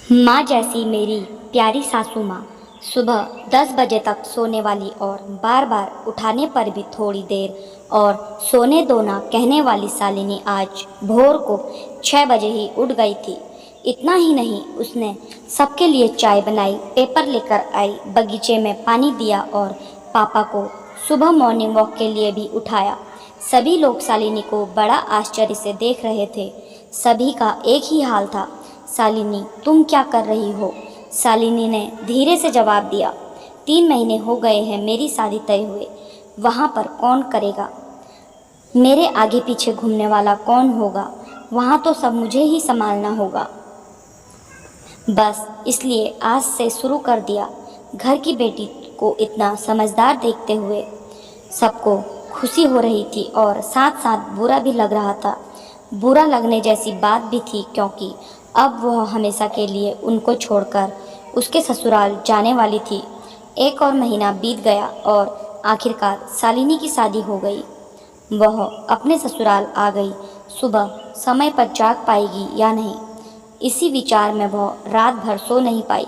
माँ जैसी मेरी प्यारी सासू माँ सुबह 10 बजे तक सोने वाली और बार बार उठाने पर भी थोड़ी देर और सोने दो ना कहने वाली शालिनी आज भोर को 6 बजे ही उठ गई थी। इतना ही नहीं, उसने सबके लिए चाय बनाई, पेपर लेकर आई, बगीचे में पानी दिया और पापा को सुबह मॉर्निंग वॉक के लिए भी उठाया। सभी लोग शालिनी को बड़ा आश्चर्य से देख रहे थे। सभी का एक ही हाल था, शालिनी तुम क्या कर रही हो? शालिनी ने धीरे से जवाब दिया, 3 महीने हो गए हैं मेरी शादी तय हुए, वहाँ पर कौन करेगा? मेरे आगे पीछे घूमने वाला कौन होगा? वहाँ तो सब मुझे ही संभालना होगा। बस इसलिए आज से शुरू कर दिया। घर की बेटी को इतना समझदार देखते हुए सबको खुशी हो रही थी और साथ साथ बुरा भी लग रहा था। बुरा लगने जैसी बात भी थी, क्योंकि अब वह हमेशा के लिए उनको छोड़कर उसके ससुराल जाने वाली थी। 1 और महीना बीत गया और आखिरकार शालिनी की शादी हो गई। वह अपने ससुराल आ गई। सुबह समय पर जाग पाएगी या नहीं, इसी विचार में वह रात भर सो नहीं पाई।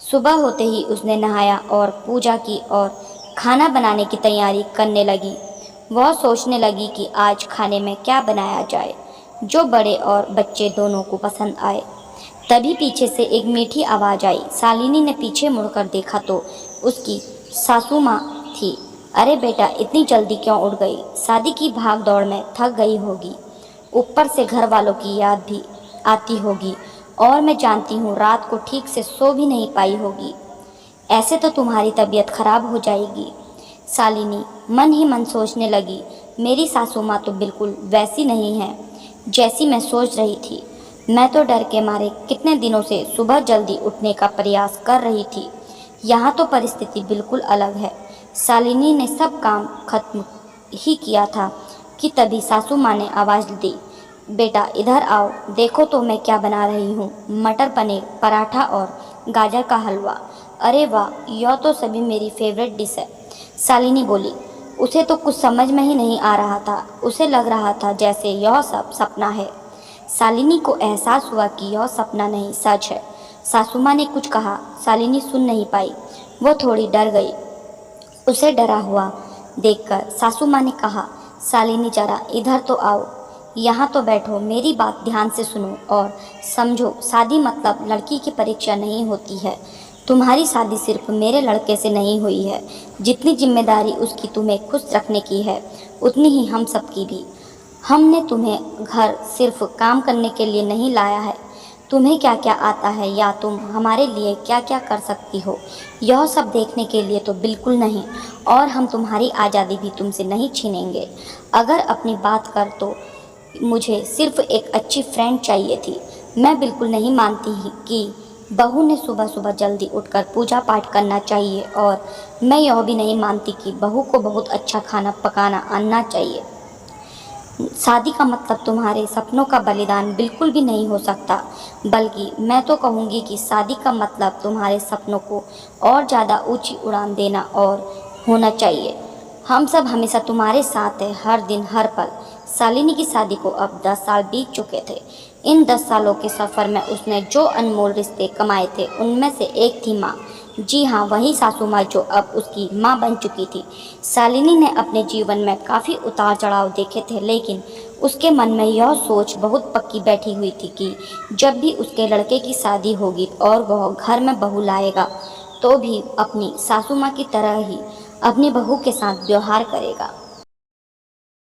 सुबह होते ही उसने नहाया और पूजा की और खाना बनाने की तैयारी करने लगी। वह सोचने लगी कि आज खाने में क्या बनाया जाए जो बड़े और बच्चे दोनों को पसंद आए। तभी पीछे से एक मीठी आवाज़ आई। शालिनी ने पीछे मुड़कर देखा तो उसकी सासू माँ थी। अरे बेटा, इतनी जल्दी क्यों उठ गई? शादी की भाग दौड़ में थक गई होगी, ऊपर से घर वालों की याद भी आती होगी, और मैं जानती हूँ रात को ठीक से सो भी नहीं पाई होगी। ऐसे तो तुम्हारी तबीयत खराब हो जाएगी। शालिनी मन ही मन सोचने लगी, मेरी सासू माँ तो बिल्कुल वैसी नहीं है जैसी मैं सोच रही थी। मैं तो डर के मारे कितने दिनों से सुबह जल्दी उठने का प्रयास कर रही थी। यहाँ तो परिस्थिति बिल्कुल अलग है। शालिनी ने सब काम खत्म ही किया था कि तभी सासू माँ ने आवाज़ दी, बेटा इधर आओ, देखो तो मैं क्या बना रही हूँ। मटर पनीर, पराठा और गाजर का हलवा। अरे वाह, यह तो सभी मेरी फेवरेट डिश है। शालिनी बोली। उसे तो कुछ समझ में ही नहीं आ रहा था। उसे लग रहा था जैसे यह सब सपना है। शालिनी को एहसास हुआ कि यह सपना नहीं, सच है। सासू माँ ने कुछ कहा, शालिनी सुन नहीं पाई। वो थोड़ी डर गई। उसे डरा हुआ देखकर सासू माँ ने कहा, शालिनी जरा इधर तो आओ, यहाँ तो बैठो, मेरी बात ध्यान से सुनो और समझो। शादी मतलब लड़की की परीक्षा नहीं होती है। तुम्हारी शादी सिर्फ मेरे लड़के से नहीं हुई है। जितनी जिम्मेदारी उसकी तुम्हें खुश रखने की है, उतनी ही हम सबकी भी। हमने तुम्हें घर सिर्फ काम करने के लिए नहीं लाया है। तुम्हें क्या क्या आता है या तुम हमारे लिए क्या क्या कर सकती हो, यह सब देखने के लिए तो बिल्कुल नहीं। और हम तुम्हारी आज़ादी भी तुमसे नहीं छीनेंगे। अगर अपनी बात कर तो मुझे सिर्फ एक अच्छी फ्रेंड चाहिए थी। मैं बिल्कुल नहीं मानती ही कि बहू ने सुबह सुबह जल्दी उठकर पूजा पाठ करना चाहिए, और मैं यह भी नहीं मानती कि बहू को बहुत अच्छा खाना पकाना आना चाहिए। शादी का मतलब तुम्हारे सपनों का बलिदान बिल्कुल भी नहीं हो सकता, बल्कि मैं तो कहूँगी कि शादी का मतलब तुम्हारे सपनों को और ज़्यादा ऊंची उड़ान देना और होना चाहिए। हम सब हमेशा तुम्हारे साथ हैं, हर दिन हर पल। शालिनी की शादी को अब 10 साल बीत चुके थे। इन 10 सालों के सफ़र में उसने जो अनमोल रिश्ते कमाए थे, उनमें से एक थी माँ। जी हाँ, वही सासू माँ जो अब उसकी माँ बन चुकी थी। शालिनी ने अपने जीवन में काफ़ी उतार चढ़ाव देखे थे, लेकिन उसके मन में यह सोच बहुत पक्की बैठी हुई थी कि जब भी उसके लड़के की शादी होगी और वह घर में बहू लाएगा, तो भी अपनी सासू माँ की तरह ही अपनी बहू के साथ व्यवहार करेगा।